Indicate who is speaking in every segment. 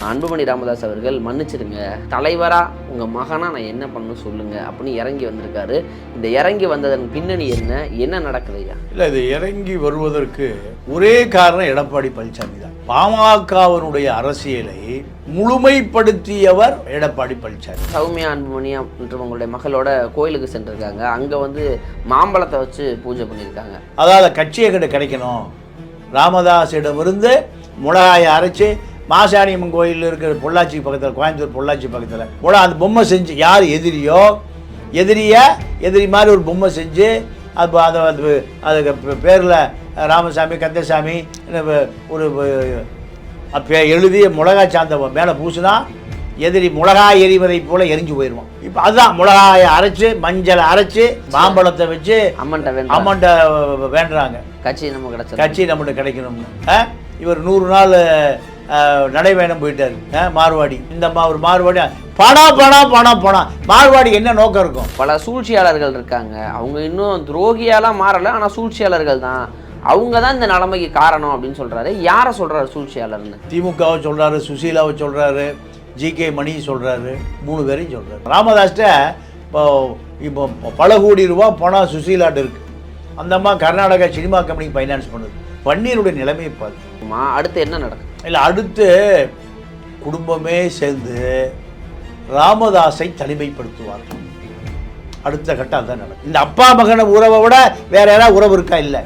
Speaker 1: அன்புமணி ராமதாஸ் அவர்கள் மன்னிச்சிருங்க, தலைவராக உங்கள் மகனாக நான் என்ன பண்ணணும் சொல்லுங்கள் அப்படின்னு இறங்கி வந்திருக்காரு. இந்த இறங்கி வந்ததன் பின்னணி என்ன நடக்குதுயா?
Speaker 2: இல்லை, இது இறங்கி வருவதற்கு ஒரே காரணம் எடப்பாடி பழனிசாமி தான். பாமகவினுடைய அரசியலை முழுமைப்படுத்தியவர் எடப்பாடி பழனிசாமி.
Speaker 1: சௌமியா அன்புமணி உங்களுடைய மகளோட கோயிலுக்கு சென்றிருக்காங்க. அங்கே மாம்பழத்தை வச்சு பூஜை பண்ணியிருக்காங்க.
Speaker 2: அதாவது கட்சியை கிட்ட கிடைக்கணும், ராமதாஸிடமிருந்து மிளகாயை அரைச்சி மாசாணியம்மன் கோயில் இருக்கிற பொள்ளாச்சி பக்கத்தில், கோயம்புத்தூர் பொள்ளாச்சி பக்கத்தில் அந்த பொம்மை செஞ்சு, யார் எதிரியோ எதிரி மாதிரி ஒரு பொம்மை செஞ்சு அது அதுக்கு பேரில் ராமசாமி கந்தசாமி ஒரு எழுதிய மிளகாய் சாந்த மேலே பூசினா எதிரி மிளகாய் எரிவதை போல எரிஞ்சு போயிடுவோம். இப்போ அதுதான் மிளகாயை அரைச்சி மஞ்சளை அரைச்சி மாம்பழத்தை வச்சு அம்மன்ட்ட வேண்டுறாங்க. கட்சி நம்மகிட்ட கிடைக்கணும்னு. இவர் 100 நாள் நடைபயணம் போயிட்டாரு மார்வாடி. இந்த ஒரு மார்வாடி பணம் மார்வாடி என்ன நோக்கம் இருக்கும்?
Speaker 1: பல சூழ்ச்சியாளர்கள் இருக்காங்க. அவங்க இன்னும் துரோகியாலாம் மாறலை, ஆனால் சூழ்ச்சியாளர்கள் தான். அவங்க தான் இந்த நிலைமைக்கு காரணம் அப்படின்னு சொல்றாரு. யாரை சொல்றாரு சூழ்ச்சியாளர்னு?
Speaker 2: திமுகவை சொல்றாரு, சுசீலாவை சொல்றாரு, ஜிகே மணி சொல்றாரு, 3 பேரையும் சொல்றாரு. ராமதாஸ்ட இப்போ பல கோடி ரூபா பணம் சுசீலாட்டு இருக்கு. அந்த அம்மா கர்நாடகா சினிமா கம்பெனிக்கு ஃபைனான்ஸ் பண்ணுது. பன்னீருடைய நிலைமையை பார்த்துமா.
Speaker 1: அடுத்து என்ன நடக்கும்?
Speaker 2: இல்லை, அடுத்து குடும்பமே சேர்ந்து ராமதாஸை தனிமைப்படுத்துவார்கள். அடுத்த கட்டம் தான் நடக்கும். இந்த அப்பா மகன உறவை விட வேற யாராவது உறவு இருக்கா? இல்லை.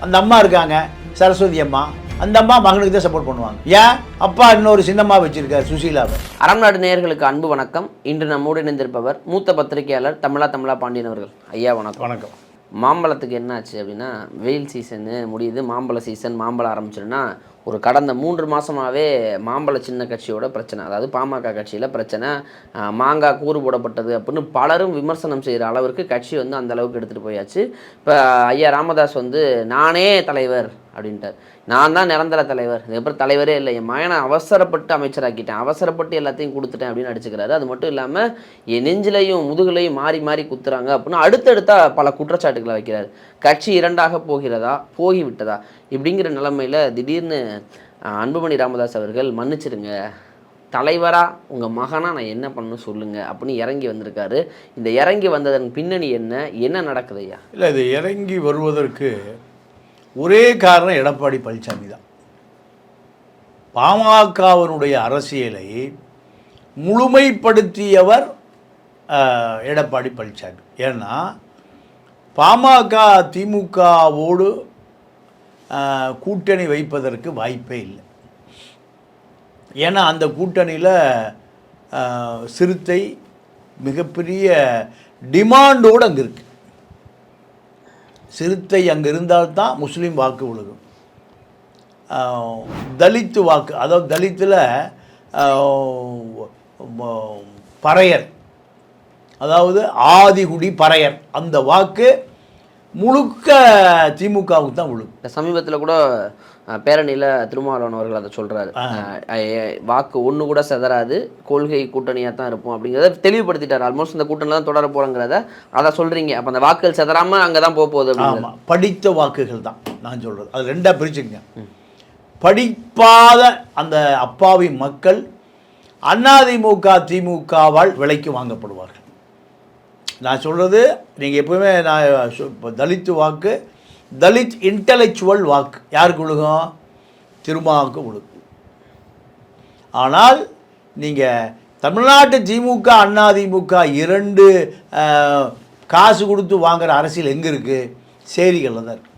Speaker 2: அந்த அம்மா இருக்காங்க, சரஸ்வதி அம்மா. அந்த அம்மா மகனுக்கு தான் சப்போர்ட் பண்ணுவாங்க. ஏன்? அப்பா இன்னொரு சின்னம்மா வச்சிருக்காரு, சுசீலாவை.
Speaker 1: அறம்நாடு நேயர்களுக்கு அன்பு வணக்கம். இன்று நம்மோடு இணைந்திருப்பவர் மூத்த பத்திரிகையாளர் தமிழா பாண்டியன் அவர்கள். ஐயா வணக்கம்.
Speaker 2: வணக்கம்.
Speaker 1: மாம்பழத்துக்கு என்னாச்சு அப்படின்னா, வெயில் சீசனு முடியுது, மாம்பழ சீசன், மாம்பழம் ஆரம்பிச்சிருன்னா ஒரு கடந்த 3 மாதமாகவே மாம்பழ சின்ன கட்சியோட பிரச்சனை, அதாவது பாமக கட்சியில் பிரச்சனை. மாங்காய் கூறு போடப்பட்டது அப்படின்னு பலரும் விமர்சனம் செய்கிற அளவிற்கு கட்சி அந்த அளவுக்கு எடுத்துகிட்டு போயாச்சு. இப்போ ஐயா ராமதாஸ் நானே தலைவர் அப்படின்ட்டார். நான் தான் நிரந்தர தலைவர், இதுக்கப்புறம் தலைவரே இல்லை, என் மகனை அவசரப்பட்டு அமைச்சராக்கிட்டேன், அவசரப்பட்டு எல்லாத்தையும் கொடுத்துட்டேன் அப்படின்னு அடிச்சுக்கிறாரு. அது மட்டும் இல்லாமல் என் நெஞ்சிலையும் முதுகுலையும் மாறி குத்துறாங்க அப்படின்னு அடுத்தடுத்தா பல குற்றச்சாட்டுகளை வைக்கிறார். கட்சி 2ஆக போகிறதா, போகிவிட்டதா இப்படிங்கிற நிலைமையில் திடீர்னு அன்புமணி ராமதாஸ் அவர்கள் மன்னிச்சிருங்க, தலைவராக உங்கள் மகனாக நான் என்ன பண்ணணும் சொல்லுங்கள் அப்படின்னு இறங்கி வந்திருக்காரு. இந்த இறங்கி வந்ததன் பின்னணி என்ன நடக்குது ஐயா?
Speaker 2: இல்லை, இது இறங்கி வருவதற்கு ஒரே காரணம் எடப்பாடி பழனிசாமி தான். பாமகவினுடைய அரசியலை முழுமைப்படுத்தியவர் எடப்பாடி பழனிசாமி. ஏன்னா பாமக திமுகவோடு கூட்டணி வைப்பதற்கு வாய்ப்பே இல்லை. ஏன்னா அந்த கூட்டணியில் சிறுத்தை மிகப்பெரிய டிமாண்டோடு அங்கே இருக்குது. சிறுத்தை அங்கே இருந்தால்தான் முஸ்லீம் வாக்கு விழுகும். தலித்து வாக்கு, அதாவது தலித்தில் பறையர், அதாவது ஆதிகுடி பறையர், அந்த வாக்கு முழுக்க திமுகவுக்கு தான் விழுகும்.
Speaker 1: சமீபத்தில் கூட பேரணியில் திருமாவளவன் அவர்கள் அதை சொல்கிறாரு. வாக்கு ஒன்று கூட செதறாது, கொள்கை கூட்டணியாக தான் இருப்போம் அப்படிங்கிறத தெளிவுபடுத்திட்டார். ஆல்மோஸ்ட் இந்த கூட்டணியில் தான் தொடர போகிறங்கிறத அதை சொல்கிறீங்க. அப்போ அந்த வாக்குகள் செதறாமல் அங்கே தான் போகுது.
Speaker 2: ஆமாம், படித்த வாக்குகள் தான் நான் சொல்கிறது. அது 2ஆக பிரிச்சுங்க. படிப்பாத அந்த அப்பாவி மக்கள் அதிமுக திமுகவால் விலைக்கு வாங்கப்படுவார்கள். நான் சொல்கிறது, நீங்கள் எப்போவுமே நான் தலித்து வாக்கு, தலித் இன்டலெக்சுவல் வாக்கு யாருக்கு விழுகும்? திருமாவுக்கு விழுகும். ஆனால் நீங்கள் தமிழ்நாட்டு திமுக அதிமுக 2 காசு கொடுத்து வாங்குகிற அரசியல் எங்கே இருக்குது? சேரிகளில் தான் இருக்குது.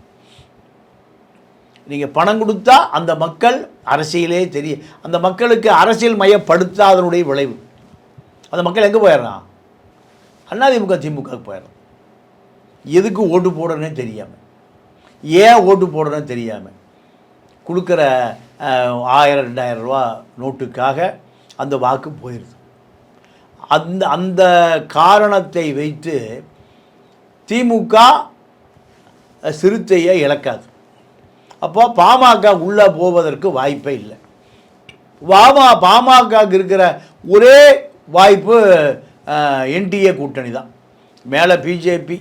Speaker 2: நீங்கள் பணம் கொடுத்தா அந்த மக்கள் அரசியலே தெரியும். அந்த மக்களுக்கு அரசியல் மையப்படுத்தாதனுடைய விளைவு. அந்த மக்கள் எங்கே போயிடுறான்? அதிமுக திமுகவுக்கு போயிடுறான். எதுக்கு ஓட்டு போடணுன்னே தெரியாமல், ஏன் ஓட்டு போடணும்னு தெரியாமல் கொடுக்குற 1000-2000 ரூபா நோட்டுக்காக அந்த வாக்கு போயிடுது. அந்த காரணத்தை வைத்து திமுக சிறுத்தையை இழக்காது. அப்போ பாமக உள்ளே போவதற்கு வாய்ப்பே இல்லை. பாமகவுக்கு இருக்கிற ஒரே வாய்ப்பு என்டிஏ கூட்டணி தான். மேலே பிஜேபி,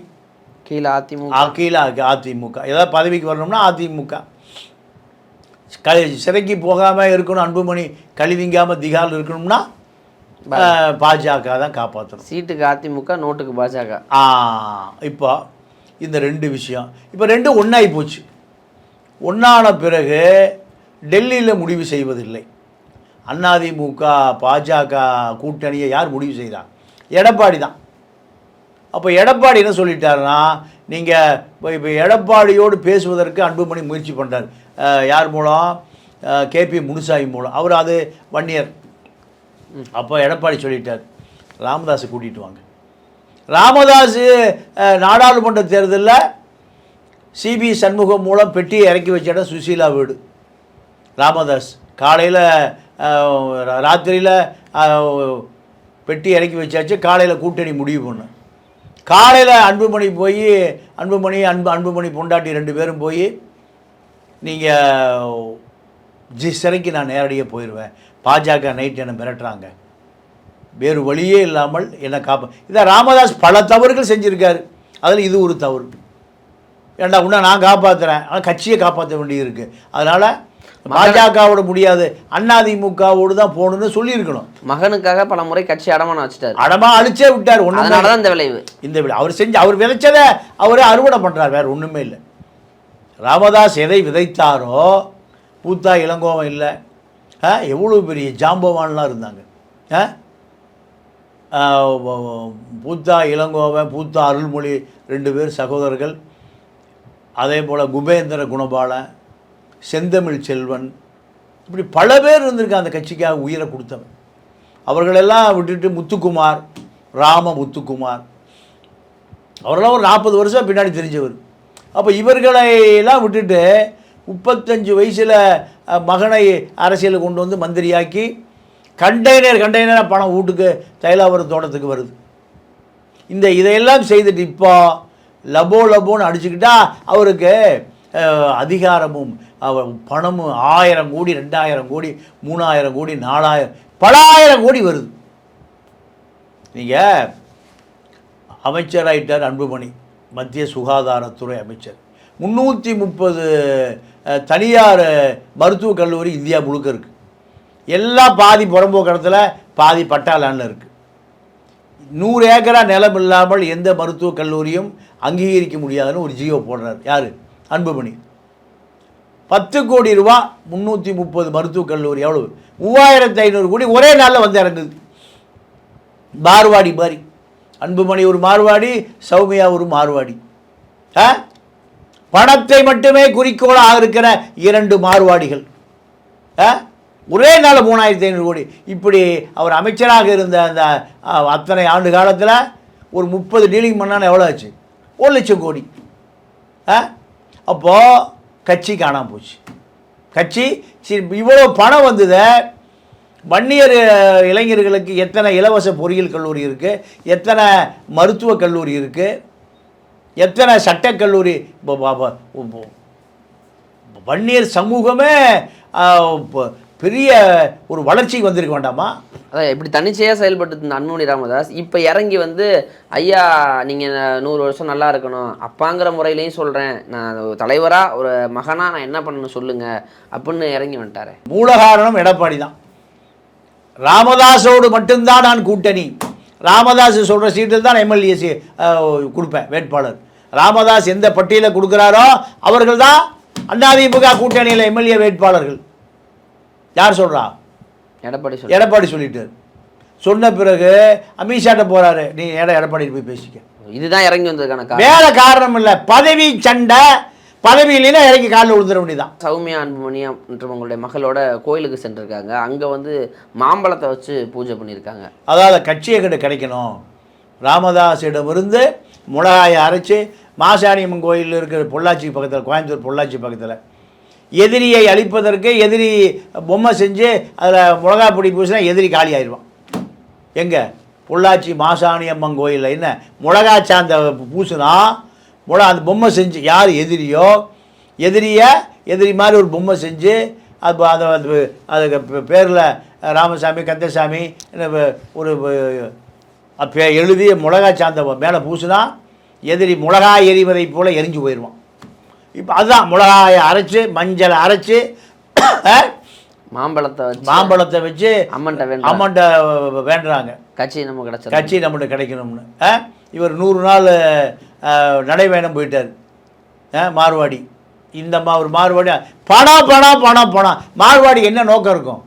Speaker 2: கீழே அதிமுக. ஏதாவது பதவிக்கு வரணும்னா அதிமுக. சிறைக்கு போகாமல் இருக்கணும், அன்புமணி கழிவிங்காமல் திகால் இருக்கணும்னா பாஜக தான் காப்பாற்றணும்.
Speaker 1: சீட்டுக்கு அதிமுக, நோட்டுக்கு பாஜக.
Speaker 2: இப்போ இந்த 2 விஷயம் இப்போ 2 ஒன்றாகி போச்சு. ஒன்றான பிறகு டெல்லியில் முடிவு செய்வதில்லை. அதிமுக பாஜக கூட்டணியை யார் முடிவு செய்கிறார்? எடப்பாடி தான். அப்போ எடப்பாடி என்ன சொல்லிட்டாருன்னா, நீங்கள் இப்போ எடப்பாடியோடு பேசுவதற்கு அன்புமணி முயற்சி பண்ணுறார். யார் மூலம்? கேபி முனுசாமி மூலம். அவர் அது வன்னியர். அப்போ எடப்பாடி சொல்லிட்டார், ராமதாஸை கூட்டிகிட்டு வாங்க. ராமதாஸ் நாடாளுமன்ற தேர்தலில் சிபி சண்முகம் மூலம் பெட்டியை இறக்கி வச்ச இடம் சுசீலா வீடு. ராமதாஸ் காலையில் ராத்திரியில் பெட்டி இறக்கி வச்சாச்சு. காலையில் கூட்டணி முடிவு பண்ணு. காலையில் அன்புமணி பொண்டாட்டி 2 பேரும் போய், நீங்கள் சிறைக்கு நான் நேரடியாக போயிடுவேன், பாஜக நைட் என்னை மிரட்டுறாங்க, வேறு வழியே இல்லாமல் என்னை இதை ராமதாஸ் பல தவறுகள் செஞ்சுருக்காரு. அதில் இது ஒரு தவறு. ஏண்டா இன்னும் நான் காப்பாற்றுறேன், ஆனால் கட்சியை காப்பாற்ற வேண்டியிருக்கு. அதனால் பாஜகவோட முடியாது, அதிமுகவோடு தான் போகணுன்னு சொல்லியிருக்கணும்.
Speaker 1: மகனுக்காக பல முறை கட்சி அடமானம் வச்சுட்டார்.
Speaker 2: அழிச்சே விட்டார்.
Speaker 1: அதனால தான் இந்த விளைவு.
Speaker 2: அவர் விதைச்சதை அவரே அறுவடை பண்ணுறார், வேறு ஒன்றுமே இல்லை. ராமதாஸ் எதை விதைத்தாரோ, பூத்தா இளங்கோவன் இல்லை, எவ்வளோ பெரிய ஜாம்பவான்லாம் இருந்தாங்க. பூத்தா இளங்கோவன், பூத்தா அருள்மொழி 2 பேர் சகோதரர்கள். அதே போல் குபேந்திர குணபாலன், செந்தமிழ் செல்வன், இப்படி பல பேர் இருந்திருக்காங்க அந்த கட்சிக்காக உயிரை கொடுத்தவன். அவர்களெல்லாம் விட்டுட்டு முத்துக்குமார், முத்துக்குமார், அவரெல்லாம் ஒரு 40 வருஷம் பின்னாடி தெரிஞ்சவர். அப்போ இவர்களையெல்லாம் விட்டுட்டு 35 வயசில் மகனை அரசியலுக்கு கொண்டு வந்து மந்திரியாக்கி கண்டெய்னராக பணம் வீட்டுக்கு தைலாவரம் தோட்டத்துக்கு வருது. இதையெல்லாம் செய்துட்டு இப்போ லபோன்னு அடிச்சுக்கிட்டா அவருக்கு அதிகாரமும் பணமும் 1000 கோடி, 2000 கோடி, 3000 கோடி, 4000, பல ஆயிரம் கோடி வருது. நீங்கள் அமைச்சராயிட்டார் அன்புமணி, மத்திய சுகாதாரத்துறை அமைச்சர். 330 தனியார் மருத்துவக் கல்லூரி இந்தியா முழுக்க இருக்குது. எல்லாம் பாதி புறம்போக்கு இடத்துல, பாதி பட்டாளானில் இருக்குது. 100 ஏக்கரா நிலம் இல்லாமல் எந்த மருத்துவக் கல்லூரியும் அங்கீகரிக்க முடியாதுன்னு ஒரு ஜியோ போடுறார். யார்? அன்புமணி. 10 கோடி ரூபா 330 மருத்துவக் கல்லூரி. எவ்வளவு? 3500 கோடி ஒரே நாளில் வந்து இறங்குது. மார்வாடி மாதிரி. அன்புமணி ஒரு மார்வாடி, சௌமியா ஒரு மார்வாடி. பணத்தை மட்டுமே குறிக்கோளாக இருக்கிற 2 மார்வாடிகள். ஒரே நாள் 3500 கோடி. இப்படி அவர் அமைச்சராக இருந்த அந்த அத்தனை ஆண்டு காலத்தில் ஒரு 30 டீலிங் பண்ணால் எவ்வளோ ஆச்சு? 1 லட்சம் கோடி. அப்போது கட்சி காணாமல் போச்சு. கட்சி இவ்வளோ பணம் வந்தது. வன்னியர் இளைஞர்களுக்கு எத்தனை இலவச பொறியியல் கல்லூரி இருக்குது, எத்தனை மருத்துவக் கல்லூரி இருக்குது, எத்தனை சட்டக்கல்லூரி. வன்னியர் சமூகமே பெரிய ஒரு வளர்ச்சிக்கு வந்திருக்க வேண்டாமா?
Speaker 1: அதான் இப்படி தன்னிச்சையாக செயல்பட்டு இருந்த அன்புமணி ராமதாஸ் இப்போ இறங்கி வந்து, ஐயா நீங்கள் 100 வருஷம் நல்லா இருக்கணும், அப்பாங்கிற முறையிலையும் சொல்கிறேன், நான் தலைவராக ஒரு மகனாக நான் என்ன பண்ணணும் சொல்லுங்கள் அப்படின்னு இறங்கி வந்துட்டார்.
Speaker 2: மூல காரணம் எடப்பாடி தான். ராமதாஸோடு மட்டும்தான் நான் கூட்டணி, ராமதாஸ் சொல்கிற சீட்டில் தான் எம்எல்ஏ கொடுப்பேன் வேட்பாளர். ராமதாஸ் எந்த பட்டியலை கொடுக்குறாரோ அவர்கள் தான் அதிமுக கூட்டணியில் எம்எல்ஏ வேட்பாளர்கள். யார் சொல்கிறா? எடப்பாடி சொல்லிட்டார். சொன்ன பிறகு அமித்ஷாட்ட போகிறாரு, நீ எடப்பாடி போய் பேசிக்க.
Speaker 1: இதுதான் இறங்கி வந்ததுக்கான
Speaker 2: வேற காரணம் இல்லை, பதவி சண்டை. பதவி இல்லைன்னா இறங்கி காலில் விழுந்துட வேண்டியதான்.
Speaker 1: சௌமியா அன்புமணி மற்றும் உங்களுடைய மகளோட கோயிலுக்கு சென்றிருக்காங்க. அங்கே வந்து மாம்பழத்தை வச்சு பூஜை பண்ணியிருக்காங்க.
Speaker 2: அதாவது கட்சியை கிட்ட கிடைக்கணும், ராமதாஸிடமிருந்து மிளகாயை அரைச்சி மாசாணியம்மன் கோயில் இருக்கிற பொள்ளாச்சி பக்கத்தில், கோயம்புத்தூர் பொள்ளாச்சி பக்கத்தில் எதிரியை அழிப்பதற்கு எதிரி பொம்மை செஞ்சு அதில் மிளகா பொடி பூசினா எதிரி காலி ஆயிடுவான். எங்கே? பொள்ளாச்சி மாசாணியம்மன் கோயிலில் என்ன மிளகா சாந்த பூசுனா அந்த பொம்மை செஞ்சு யார் எதிரியோ எதிரி மாதிரி ஒரு பொம்மை செஞ்சு அதுக்கு பேரில் ராமசாமி கந்தசாமி ஒரு எழுதி மிளகா சாந்த மேலே பூசுனா எதிரி மிளகாய் எரிவதை போல் எரிஞ்சு போயிடுவான். இப்போ அதுதான் மிளகாயை அரைச்சி, மஞ்சளை அரைச்சி
Speaker 1: மாம்பழத்தை வச்சு
Speaker 2: அம்மன்ட்ட வேண்டுறாங்க
Speaker 1: கட்சி நம்ம கிடைச்சது,
Speaker 2: கட்சி நம்மகிட்ட கிடைக்கணும்னு. இவர் 100 நாள் நடைபயணம் போயிட்டார் மார்வாடி. இந்த ஒரு மார்வாடி பணம் பணம் பணம் பணம். மார்வாடிக்கு என்ன நோக்கம் இருக்கும்?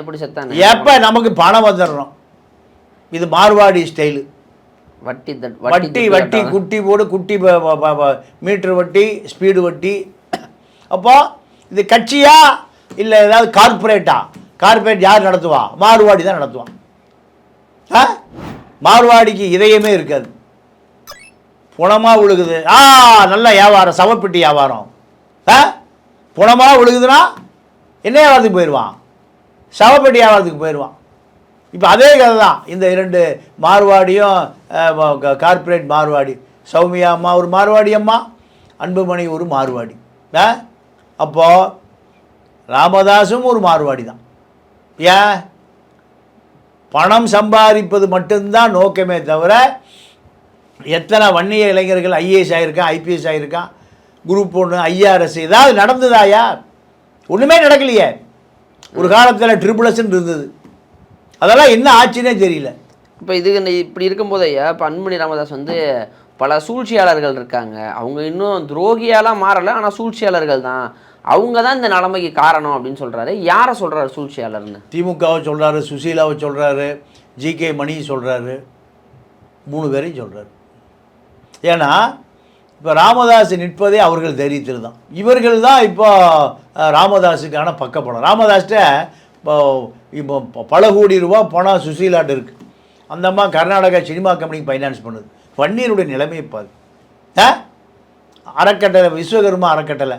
Speaker 1: எப்படி செத்தான்?
Speaker 2: எப்போ நமக்கு பணம் வந்துடணும். இது மார்வாடி ஸ்டைலு.
Speaker 1: வட்டி
Speaker 2: வட்டி வட்டி குட்டி போடு, குட்டி மீட்ரு வட்டி, ஸ்பீடு வட்டி. அப்போ இது கட்சியா இல்லை ஏதாவது கார்பரேட்டா? கார்பரேட் யார் நடத்துவா? மார்வாடி தான் நடத்துவான். மார்வாடிக்கு இதயமே இருக்காது, புணமாக விழுகுது. நல்ல வியாபாரம், சவப்பெட்டி வியாபாரம். புணமாக விழுகுதுன்னா என்ன வியாபாரத்துக்கு போயிடுவான்? சவப்பெட்டி வியாபாரத்துக்கு போயிடுவான். இப்போ அதே கதை தான் இந்த 2 மார்வாடியும், கார்பரேட் மார்வாடி. சௌமியா அம்மா ஒரு மார்வாடி அம்மா, அன்புமணி ஒரு மார்வாடி. அப்போது ராமதாஸும் ஒரு மார்வாடி தான். ஏன்? பணம் சம்பாதிப்பது மட்டும்தான் நோக்கமே தவிர, எத்தனை வன்னிய இளைஞர்கள் ஐஏஎஸ் ஆகியிருக்கான், ஐபிஎஸ் ஆகியிருக்கான், குரூப் 1 ஐஆர்எஸ் ஏதாவது நடந்ததாயா? ஒன்றுமே நடக்கலையே. ஒரு காலத்தில் ட்ரிபிள்எஸ்ன்னு இருந்தது, அதெல்லாம் என்ன ஆச்சுன்னே தெரியல.
Speaker 1: இப்போ இப்படி இருக்கும்போது ஐயா, இப்போ அன்புமணி ராமதாஸ் வந்து பல சூழ்ச்சியாளர்கள் இருக்காங்க. அவங்க இன்னும் துரோகியாலாம் மாறலை, ஆனால் சூழ்ச்சியாளர்கள் தான். அவங்க தான் இந்த நிலைமைக்கு காரணம் அப்படின்னு சொல்கிறாரு. யாரை சொல்கிறாரு சூழ்ச்சியாளர்னு?
Speaker 2: திமுகவை சொல்கிறாரு, சுசீலாவை சொல்கிறாரு, ஜிகே மணி சொல்கிறாரு, 3 பேரையும் சொல்கிறாரு. ஏன்னா இப்போ ராமதாஸ் நிற்பதே அவர்கள் தைரியத்தில் தான். இவர்கள் தான் இப்போ ராமதாஸுக்கான பக்கப்படம். ராமதாஸ்கிட்ட இப்போ பல கோடி ரூபா பணம் சுசீலாட்டு இருக்குது. அந்த அம்மா கர்நாடகா சினிமா கம்பெனிக்கு ஃபைனான்ஸ் பண்ணுது. வன்னியருடைய நிலைமையை பாரு. அறக்கட்டளை, விஸ்வகர்மா அறக்கட்டளை,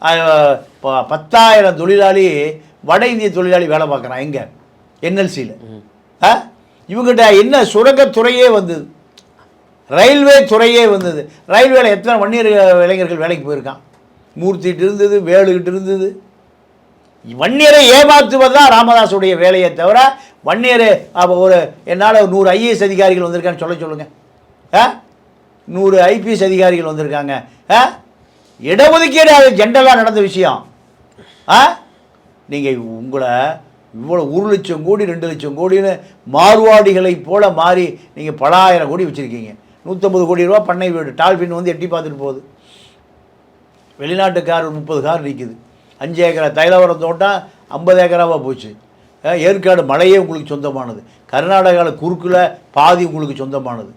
Speaker 2: 10,000 தொழிலாளி, வட இந்திய தொழிலாளி வேலை பார்க்குறான். எங்கே? என்எல்சியில். இவங்ககிட்ட என்ன சுரங்கத்துறையே வந்தது, ரயில்வே துறையே வந்தது. ரயில்வேல எத்தனை வன்னியர் இளைஞர்கள் வேலைக்கு போயிருக்கான்? மூர்த்திகிட்டு இருந்தது, வேலுகிட்டு இருந்தது. வன்னியரை ஏமாற்றுவது தான் ராமதாஸுடைய வேலையை தவிர, வன்னியர் ஒரு என்னால் 100 ஐஏஎஸ் அதிகாரிகள் வந்திருக்கான்னு சொல்லுங்கள். 100 ஐபிஎஸ் அதிகாரிகள் வந்திருக்காங்க. இடஒதுக்கீடு அது ஜென்ரலாக நடந்த விஷயம். நீங்கள் உங்களை இவ்வளோ 1 லட்சம் கோடி 2 லட்சம் கோடின்னு மார்வாடிகளை போல மாறி நீங்கள் பல ஆயிரம் கோடி வச்சுருக்கீங்க. 150 கோடி ரூபா பண்ணை வீடு, டால்பின் வந்து எட்டி பார்த்துட்டு போகுது. வெளிநாட்டு கார் 30 கார் நிற்குது. 5 ஏக்கரா தைலவரம் தோட்டம் 50 ஏக்கராவாக போச்சு. ஏற்காடு மலையே உங்களுக்கு சொந்தமானது. கர்நாடகாவில் குறுக்கில் பாதி உங்களுக்கு சொந்தமானது.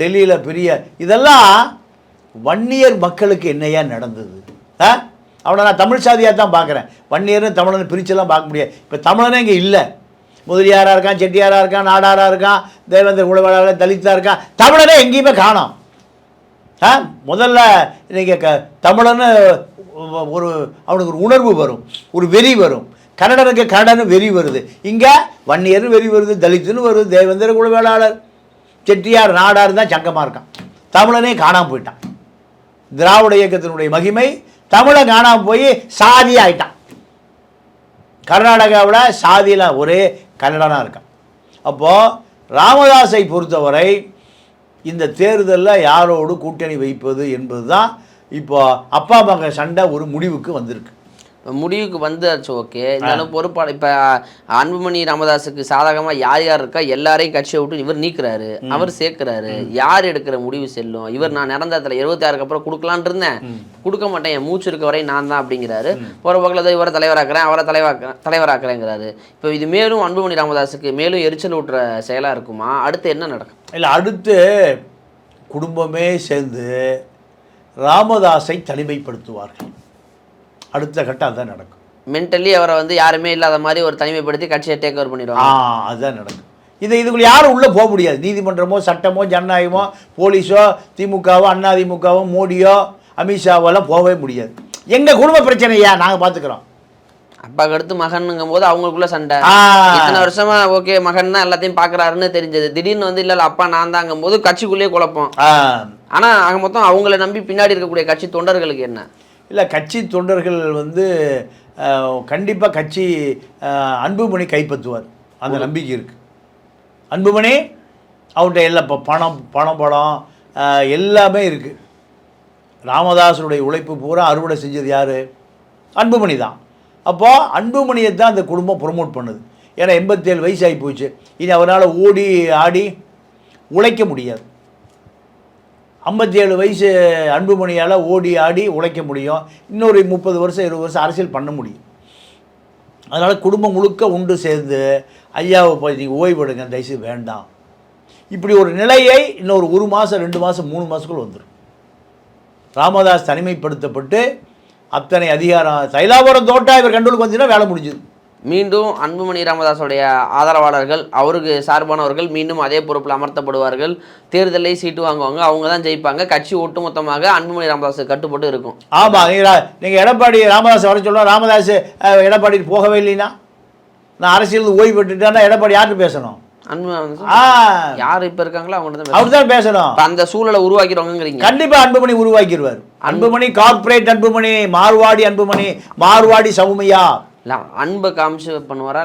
Speaker 2: டெல்லியில் பெரிய இதெல்லாம் வன்னியர் மக்களுக்கு என்னையா நடந்தது? அவனை நான் தமிழ் சாதியாக தான் பார்க்குறேன். வன்னியர்னு தமிழனை பிரிச்செல்லாம் பார்க்க முடியாது. இப்போ தமிழனே இங்கே இல்லை. முதலியாராக இருக்கான், செட்டியாராக இருக்கான், நாடாராக இருக்கான், தேவேந்திர குலவேளாளர், தலித்தாக இருக்கான். தமிழனே எங்கேயுமே காணோம். முதல்ல இன்றைக்கி தமிழன்னு அவனுக்கு ஒரு உணர்வு வரும், ஒரு வெறி வரும். கன்னடனுக்கு கன்னடன்னு வெறி வருது. இங்கே வன்னியர்னு வெறி வருது, தலித்துன்னு வருது, தேவேந்திர குலவேளாளர், செட்டியார், நாடார் தான் சங்கமாக இருக்கான். தமிழனே காணாமல் போயிட்டான். திராவிட இயக்கத்தினுடைய மகிமை தமிழை காணாமல் போய் சாதி ஆயிட்டான். கர்நாடகாவில் சாதியில் ஒரே கன்னடனாக இருக்கான். அப்போது ராமதாஸை பொறுத்தவரை இந்த தேர்தலில் யாரோடு கூட்டணி வைப்பது என்பது தான் இப்போ அப்பா மகன் சண்டை ஒரு முடிவுக்கு வந்திருக்கு.
Speaker 1: முடிவுக்கு வந்தாச்சு. ஓகே, இருந்தாலும் பொறுப்பாளர் இப்போ அன்புமணி ராமதாஸுக்கு சாதகமாக யார் யார் இருக்கா எல்லாரையும் கட்சியை விட்டு இவர் நீக்கிறாரு, அவர் சேர்க்கிறாரு. யார் எடுக்கிற முடிவு செல்லும்? இவர் நான் நடந்ததில் 26க்கு அப்புறம் கொடுக்கலான் இருந்தேன், கொடுக்க மாட்டேன், என் மூச்சு இருக்க வரை நான் தான் அப்படிங்கிறாரு. போகிற பக்கத்தில் இவரை தலைவராக்குறேன், அவரை தலைவராக்குறேங்கிறாரு. இப்போ இது மேலும் அன்புமணி ராமதாஸுக்கு மேலும் எரிச்சல் ஊட்டுற செயலாக இருக்குமா? அடுத்து என்ன நடக்கும்?
Speaker 2: இல்லை, அடுத்து குடும்பமே சேர்ந்து ராமதாஸை தனிமைப்படுத்துவார்கள். அடுத்த கட்டம் அதுதான் நடக்கும்.
Speaker 1: மென்டலி அவரை வந்து யாருமே இல்லாத மாதிரி ஒரு தனிமைப்படுத்தி கட்சியை டேக் ஓவர் பண்ணிடுவாங்க.
Speaker 2: அதுதான் நடக்கும். இதுக்குள்ள யாரும் உள்ளே போக முடியாது. நீதிமன்றமோ, சட்டமோ, ஜனநாயகமோ, போலீஸோ, திமுகவோ, அதிமுகவோ, மோடியோ, அமித்ஷாவோ எல்லாம் போகவே முடியாது. எங்கள் குடும்ப பிரச்சனையா நாங்கள் பார்த்துக்குறோம்.
Speaker 1: அப்பாவுக்கு அடுத்து மகனுங்கும் போது அவங்களுக்குள்ள சண்டை. இத்தனை வருஷமா ஓகே மகன் தான் எல்லாத்தையும் பார்க்குறாருன்னு தெரிஞ்சது. திடீர்னு வந்து இல்லை அப்பா நான் தாங்கும் போது கட்சிக்குள்ளேயே குழப்பம். ஆனால் ஆக மொத்தம் அவங்கள நம்பி பின்னாடி இருக்கக்கூடிய கட்சி தொண்டர்களுக்கு என்ன?
Speaker 2: இல்லை, கட்சி தொண்டர்கள் வந்து கண்டிப்பாக கட்சி அன்புமணி கைப்பற்றுவார், அந்த நம்பிக்கை இருக்குது. அன்புமணி அவன்கிட்ட எல்லாம் இப்போ பணம் எல்லாமே இருக்குது. ராமதாஸனுடைய உழைப்பு பூரா அறுவடை செஞ்சது யார்? அன்புமணி தான். அப்போது அன்புமணியை தான் அந்த குடும்பம் ப்ரொமோட் பண்ணுது. ஏன்னா 87 வயசு ஆகி போச்சு. இனி அவரால் ஓடி ஆடி உழைக்க முடியாது. 57 வயசு அன்புமணியால் ஓடி ஆடி உழைக்க முடியும். இன்னொரு 30 வருஷம் 20 வருஷம் அரசியல் பண்ண முடியும். அதனால் குடும்பம் முழுக்க உண்டு சேர்ந்து ஐயாவை போய் நீங்கள் ஓய்வெடுங்க, தயவுசெய்து வேண்டாம். இப்படி ஒரு நிலையை இன்னொரு 1 மாதம் 2 மாதம் 3 மாதத்துக்குள்ள வந்துடும். ராமதாஸ் தனிமைப்படுத்தப்பட்டு அத்தனை அதிகாரம் தைலாபுரம் தோட்டா இவர் கண்ட்ரோலுக்கு வந்துச்சுன்னா வேலை முடிஞ்சுது.
Speaker 1: மீண்டும் அன்புமணி ராமதாஸுடைய ஆதரவாளர்கள், அவருக்கு சார்பானவர்கள் மீண்டும் அதே பொறுப்பில் அமர்த்தப்படுவார்கள். தேர்தலை சீட்டு வாங்குவாங்க, அவங்க தான் ஜெயிப்பாங்க. கட்சி ஒட்டுமொத்தமாக அன்புமணி ராமதாஸுக்கு கட்டுப்பட்டு இருக்கும்.
Speaker 2: ஆமாம், நீங்கள் எடப்பாடி ராமதாஸ் வர சொல்லலாம். ராமதாஸ் எடப்பாடி போகவே இல்லைன்னா, நான் அரசியல் ஓய்வு பெற்றுட்டேன்னா எடப்பாடி யார்கிட்ட பேசணும்?
Speaker 1: யார் இப்ப இருக்காங்களோ அவங்க
Speaker 2: அவர் தான் பேசணும்.
Speaker 1: அந்த சூழலை உருவாக்கிடுவாங்க.
Speaker 2: கண்டிப்பா அன்புமணி உருவாக்கிடுவார். அன்புமணி கார்பரேட் அன்புமணி, மார்வாடி அன்புமணி, மார்வாடி சௌமியா.
Speaker 1: அன்பை காமிச்சு பண்ணுவாரா?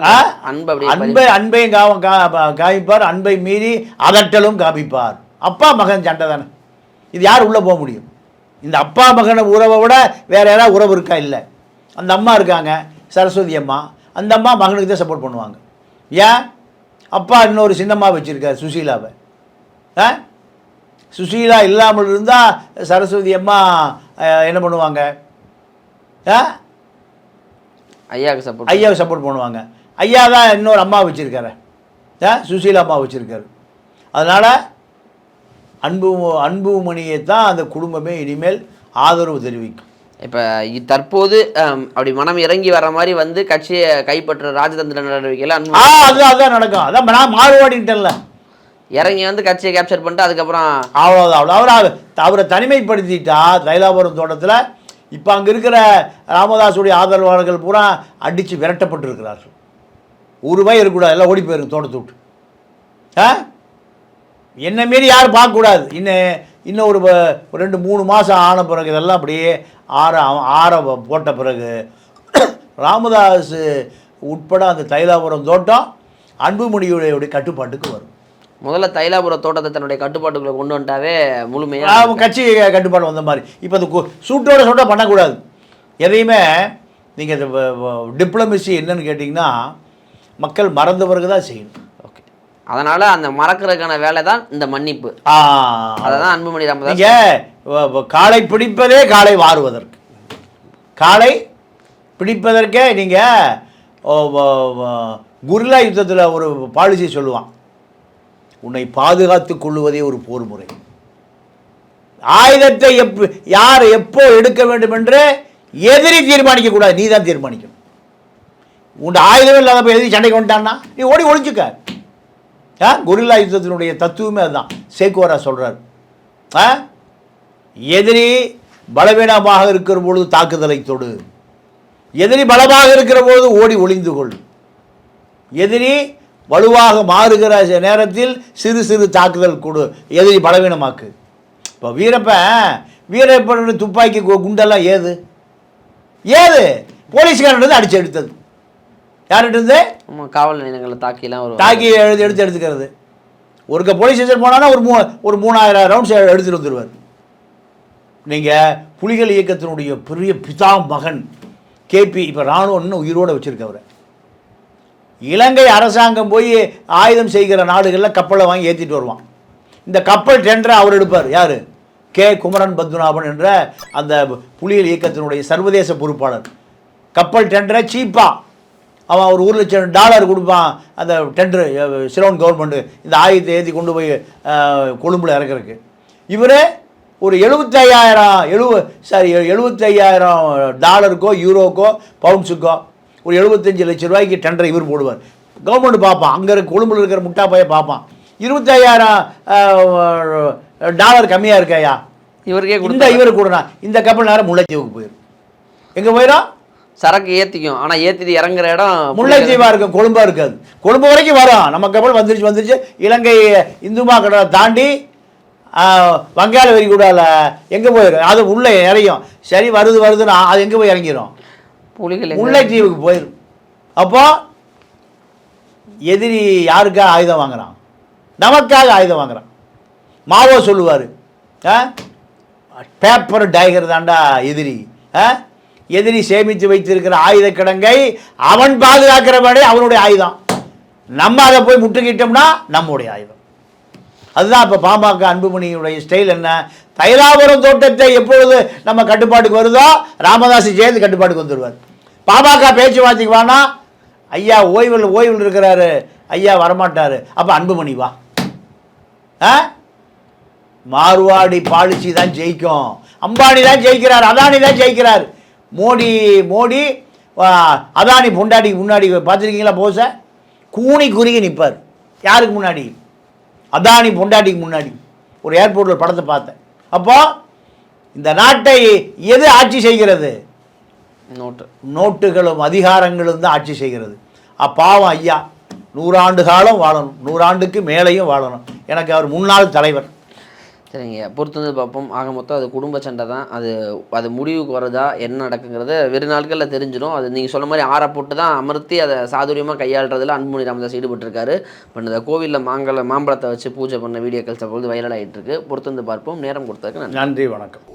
Speaker 2: அன்பையும் காமிப்பார், அன்பை மீறி அதட்டலும் காமிப்பார். அப்பா மகன் சண்டை தானே, இது யார் உள்ள போக முடியும்? இந்த அப்பா மகன உறவை விட வேற யாராவது உறவு இருக்கா? இல்லை. அந்த அம்மா இருக்காங்க, சரஸ்வதி அம்மா. அந்த அம்மா மகனுக்கு தான் சப்போர்ட் பண்ணுவாங்க. ஏன்? அப்பா இன்னொரு சின்னம்மா வச்சுருக்கார், சுசீலாவை. சுசீலா இல்லாமல் இருந்தால் சரஸ்வதி அம்மா என்ன பண்ணுவாங்க? ஐயாவை சப்போர்ட் பண்ணுவாங்க. ஐயா தான் இன்னொரு அம்மா வச்சுருக்காரு, சுசீலா அம்மா வச்சுருக்காரு. அதனால் அன்புமணியை தான் அந்த குடும்பமே இனிமேல் ஆதரவு தெரிவிக்கும்.
Speaker 1: இப்போ தற்போது அப்படி மனம் இறங்கி வர மாதிரி வந்து கட்சியை கைப்பற்ற ராஜதந்திர நடவடிக்கையில்
Speaker 2: அதுதான் நடக்கும். அதான் நான் மாறுபாடின்ட்டேன்ல,
Speaker 1: இறங்கி வந்து கட்சியை கேப்சர் பண்ணிட்டு அதுக்கப்புறம்
Speaker 2: அவ்வளோதான். அவரை தனிமைப்படுத்திட்டா தைலாபுரம் தோட்டத்தில் இப்போ அங்கே இருக்கிற ராமதாஸுடைய ஆதரவாளர்கள் பூரா அடித்து விரட்டப்பட்டிருக்கிறார்கள். ஒரு ரூபாய் இருக்கக்கூடாது, எல்லாம் ஓடி போயிருங்க தோட்டத்தை விட்டு. என்ன மாரி யாரும் பார்க்கக்கூடாது. இன்னும் ஒரு 2-3 மாதம் ஆன பிறகு இதெல்லாம் அப்படியே ஆற போட்ட பிறகு ராமதாஸ் உட்பட அந்த தைலாபுரம் தோட்டம் அன்புமணியுடைய கட்டுப்பாட்டுக்கு வரும்.
Speaker 1: முதல்ல தைலாபுரம் தோட்டத்தை தன்னுடைய கட்டுப்பாட்டுக்குள்ளே கொண்டு வந்துட்டாவே முழுமையாக
Speaker 2: கட்சி கட்டுப்பாடு வந்த மாதிரி. இப்போ அது சூட்டோட பண்ணக்கூடாது. எதையுமே நீங்கள் டிப்ளமசி என்னன்னு கேட்டிங்கன்னா மக்கள் மறந்த பிறகு தான் செய்யணும்.
Speaker 1: அதனால் அந்த மறக்கிறதுக்கான வேலை தான் இந்த மன்னிப்பு. அதை தான் அன்புமணி ராமதாஸ்.
Speaker 2: நீங்கள் காளை பிடிப்பதே காளை வாருவதற்கு, காளை பிடிப்பதற்கே நீங்கள் குரில்லா யுத்தத்தில் ஒரு பாலிசி சொல்லுவான், உன்னை பாதுகாத்து கொள்ளுவதே ஒரு போர் முறை. ஆயுதத்தை யார் எப்போ எடுக்க வேண்டும் என்று எதிரி தீர்மானிக்கக்கூடாது, நீ தான் தீர்மானிக்கணும். உன் ஆயுதம் இல்லாத எதிரி சண்டைக்கு வந்துட்டான்னா நீ ஓடி ஒழிச்சுக்க. கொரில்லா யுத்தத்தினுடைய தத்துவமே அதுதான். சேக்குவாரா சொல்கிறார், எதிரி பலவீனமாக இருக்கிற பொழுது தாக்குதலை தொடு, எதிரி பலமாக இருக்கிற பொழுது ஓடி ஒளிந்து கொள், எதிரி வலுவாக மாறுகிற நேரத்தில் சிறு சிறு தாக்குதல் கொடு, எதிரி பலவீனமாக்கு. இப்போ வீரப்பன் துப்பாக்கி குண்டெல்லாம் ஏது போலீஸ்காரன் அடிச்சு எடுத்தது யார்கிட்ட?
Speaker 1: காவல் நிலையங்களில்
Speaker 2: தாக்கி எடுத்துக்கிறது. ஒரு போலீஸ் ஸ்டேஷன் போனாலும் ஒரு 3000 ரவுண்ட்ஸ் எடுத்துகிட்டு வந்துடுவார். நீங்கள் புலிகள் இயக்கத்தினுடைய பெரிய பிதா மகன் கேபி இப்போ இராணுவம் இன்னும் உயிரோடு வச்சுருக்கவர். இலங்கை அரசாங்கம் போய் ஆயுதம் செய்கிற நாடுகளில் கப்பலை வாங்கி ஏற்றிட்டு வருவான். இந்த கப்பல் டெண்டரை அவர் எடுப்பார். யார்? கே குமரன் பத்மநாபன் என்ற அந்த புலிகள் இயக்கத்தினுடைய சர்வதேச பொறுப்பாளர். கப்பல் டெண்டரை சீப்பாக அவன் ஒரு $1,00,000 கொடுப்பான். அந்த டெண்டரு சிலோன் கவர்மெண்ட்டு இந்த ஆயுதத்தை ஏற்றி கொண்டு போய் கொழும்பில் இறக்குறதுக்கு. இவர் ஒரு $75,000 யூரோக்கோ பவுண்ட்ஸுக்கோ ஒரு 75 லட்சம் ரூபாய்க்கு டெண்டரை இவர் போடுவார். கவர்மெண்ட் பார்ப்பான், அங்கே இருக்க கொழும்பில் இருக்கிற முட்டா பைய பார்ப்பான், $25,000 கம்மியாக இருக்காயா இவருக்கே இவரு கூடனா இந்த கப்பல் நேரம் முல்லைத்தீவுக்கு போயிடும். எங்கே போயிடும்?
Speaker 1: சரக்கு ஏற்றிக்கும், ஆனால் ஏற்றிட்டு இறங்குற இடம்
Speaker 2: முல்லைத்தீவாக இருக்கும், கொழும்பாக இருக்காது. கொழும்பு வரைக்கும் வரும். நம்ம கப்பல் வந்துருச்சு இலங்கை இந்துமா கடலை தாண்டி வங்காள விரிகுடாவில் எங்கே போயிடும்? அது உள்ளே இறங்கும். சரி வருதுன்னு அது எங்கே போய் இறங்கிடும்? முல்லைத்தீவுக்கு போயிடும். அப்போ எதிரி யாருக்காக ஆயுதம் வாங்குறான்? நமக்காக ஆயுதம் வாங்குறான். மாவோ சொல்லுவார், பேப்பர் டைகர் தாண்டா எதிரி. எதிரி சேமித்து வைத்திருக்கிற ஆயுத கிடங்கை அவன் பாதுகாக்கிறவனே அவனுடைய ஆயுதம். நம்ம அதை போய் முட்டுக்கிட்டோம்னா நம்முடைய ஆயுதம். அதுதான் இப்போ பாமக அன்புமணியுடைய ஸ்டைல். என்ன, தைலாபுரம் தோட்டத்தை எப்பொழுது நம்ம கட்டுப்பாட்டுக்கு வருதோ ராமதாஸ் சேர்ந்து கட்டுப்பாட்டுக்கு வந்துடுவார். பாமக பேச்சுவார்த்தைக்கு வானா, ஐயா ஓய்வில் இருக்கிறாரு, ஐயா வரமாட்டார், அப்போ அன்புமணி வா. மார்வாடி பாலிசி தான் ஜெயிக்கும். அம்பானி தான் ஜெயிக்கிறார், அதானி தான் ஜெயிக்கிறார். மோடி அதானி பொண்டாட்டிக்கு முன்னாடி பார்த்துருக்கீங்களா? போஸை கூனி குறுகி நிற்பார். யாருக்கு முன்னாடி? அதானி பொண்டாட்டிக்கு முன்னாடி. ஒரு ஏர்போர்ட்டில் படத்தை பார்த்தேன். அப்போ இந்த நாட்டை எது ஆட்சி செய்கிறது? நோட்டுகளும் அதிகாரங்களும் தான் ஆட்சி செய்கிறது. பாவம் ஐயா 100 ஆண்டு காலம் வாழணும், 100 ஆண்டுக்கு மேலேயும் வாழணும். எனக்கு அவர் முன்னாள் தலைவர்.
Speaker 1: சரிங்க, பொறுத்து வந்து பார்ப்போம். ஆக மொத்தம் அது குடும்ப சண்டை தான். அது முடிவுக்கு வருதா, என்ன நடக்குங்கிறத வெறு நாட்களில் தெரிஞ்சிடும். அது நீங்கள் சொன்ன மாதிரி ஆற போட்டு தான் அமர்த்தி அதை சாதுரியமாக கையாளுறதுல அன்புமணி ராமதாஸ் ஈடுபட்டிருக்காரு. இப்போ இந்த கோவிலில் மாம்பழத்தை வச்சு பூஜை பண்ண வீடியோக்கள் அப்பொழுது வைரல் ஆகிட்டு இருக்கு. பொறுத்து வந்து பார்ப்போம். நேரம் கொடுத்ததுக்கு
Speaker 2: நன்றி, வணக்கம்.